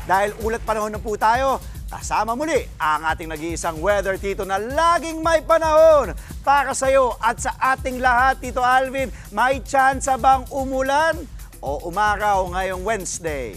Dahil ulat panahon na po tayo, kasama muli ang ating nag-iisang weather tito na laging may panahon. Para sa'yo at sa ating lahat, Tito Alvin, may tsansa bang umulan o umaraw ngayong Wednesday?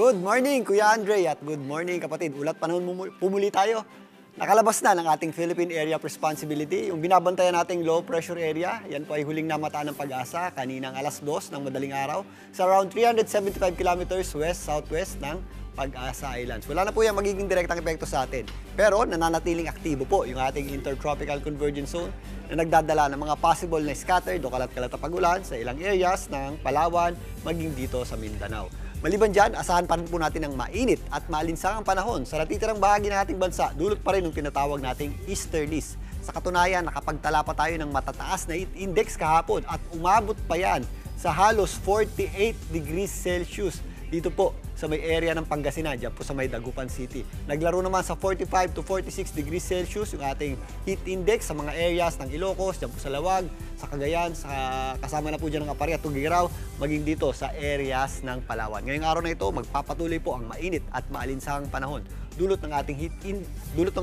Good morning, Kuya Andre, at good morning, kapatid. Ulat panahon, pumuli tayo. Nakalabas na ng ating Philippine Area of Responsibility, yung binabantayan nating low pressure area. Yan po ay huling namataan ng Pag-asa kaninang alas 2 ng madaling araw sa around 375 kilometers west-southwest ng Pag-asa Islands. Wala na po yung magiging direktang epekto sa atin. Pero nananatiling aktibo po yung ating Intertropical Convergence Zone na nagdadala ng mga possible na scattered o kalat-kalat na pagulan sa ilang areas ng Palawan, maging dito sa Mindanao. Maliban dyan, asahan pa rin po natin ng mainit at maalinsangang panahon sa natitirang bahagi ng ating bansa, dulot pa rin ng tinatawag nating easterlies. Sa katunayan, nakapagtala pa tayo ng matataas na heat index kahapon at umabot pa yan sa halos 48 degrees Celsius dito po sa may area ng Pangasinan, dyan po sa may Dagupan City. Naglaro naman sa 45 to 46 degrees Celsius yung ating heat index sa mga areas ng Ilocos, dyan po sa Lawag, sa Cagayan, sa kasama na po dyan ng Apari at Tugigaraw, maging dito sa areas ng Palawan. Ngayong araw na ito, magpapatuloy po ang mainit at maalinsahang panahon. Dulot ng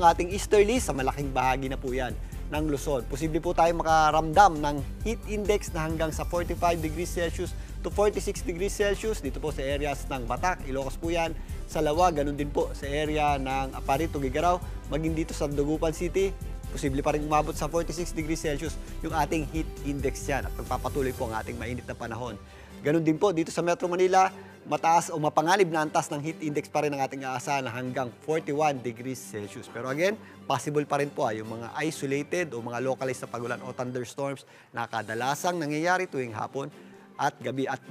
ating easterly sa malaking bahagi na po yan ng Luzon. Posible po tayo makaramdam ng heat index na hanggang sa 45 degrees Celsius to 46 degrees Celsius dito po sa areas ng Batak, Ilocos po yan, sa Lawag, ganun din po sa area ng Apari, Tugigaraw, maging dito sa Dagupan City, posible pa rin umabot sa 46 degrees Celsius yung ating heat index yan at magpapatuloy po ang ating mainit na panahon. Ganun din po dito sa Metro Manila, mataas o mapanganib na antas ng heat index pa rin ang ating aasahan na hanggang 41 degrees Celsius. Pero again, possible pa rin po yung mga isolated o mga localized na pagulan o thunderstorms na kadalasang nangyayari tuwing hapon at gabi. At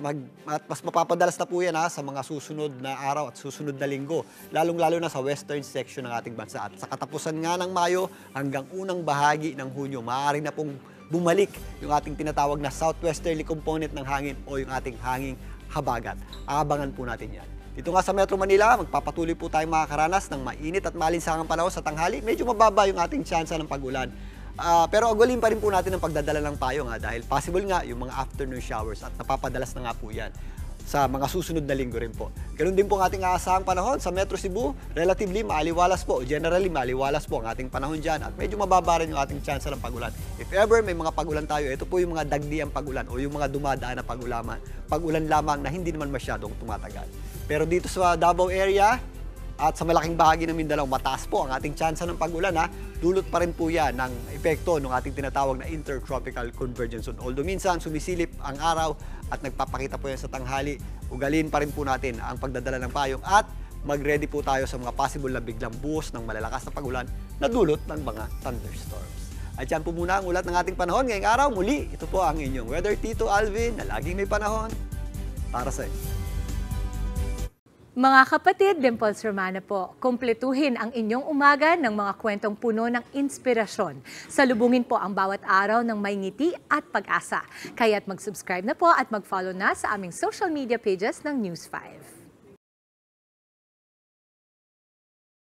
mas mapapadalas na po yan sa mga susunod na araw at susunod na linggo, lalong-lalo na sa western section ng ating bansa. At sa katapusan nga ng Mayo hanggang unang bahagi ng Hunyo, maaari na pong bumalik yung ating tinatawag na southwesterly component ng hangin o yung ating hanging habagat. Aabangan po natin yan. Dito nga sa Metro Manila, magpapatuloy po tayong makakaranas ng mainit at malinsangang panahon sa tanghali. Medyo mababa yung ating tsansa ng pagulan. Pero agulin pa rin po natin ang pagdadala ng payong dahil possible nga yung mga afternoon showers at napapadalas na nga po yan sa mga susunod na linggo rin po. Ganun din po ang ating aasahang panahon sa Metro Cebu, relatively maaliwalas po, generally maaliwalas po ang ating panahon dyan at medyo mababa rin yung ating tsansa ng pagulan. If ever may mga pagulan tayo, ito po yung mga dagdiang pagulan o yung mga dumadaan na pagulan lamang na hindi naman masyadong tumatagal. Pero dito sa Davao area, at sa malaking bahagi ng Mindanao, mataas po ang ating tsansa ng pag-ulan. Dulot pa rin po yan ng epekto ng ating tinatawag na Intertropical Convergence Zone. Although minsan sumisilip ang araw at nagpapakita po yan sa tanghali, ugalin pa rin po natin ang pagdadala ng payong at mag-ready po tayo sa mga possible na biglang buhos ng malalakas na pag-ulan na dulot ng mga thunderstorms. At yan po muna ang ulat ng ating panahon ngayong araw. Muli, ito po ang inyong Weather Tito Alvin na laging may panahon para sa inyo. Mga kapatid, Dimples Romana po, kumpletuhin ang inyong umaga ng mga kwentong puno ng inspirasyon. Salubungin po ang bawat araw ng may ngiti at pag-asa. Kaya't mag-subscribe na po at mag-follow na sa aming social media pages ng News 5.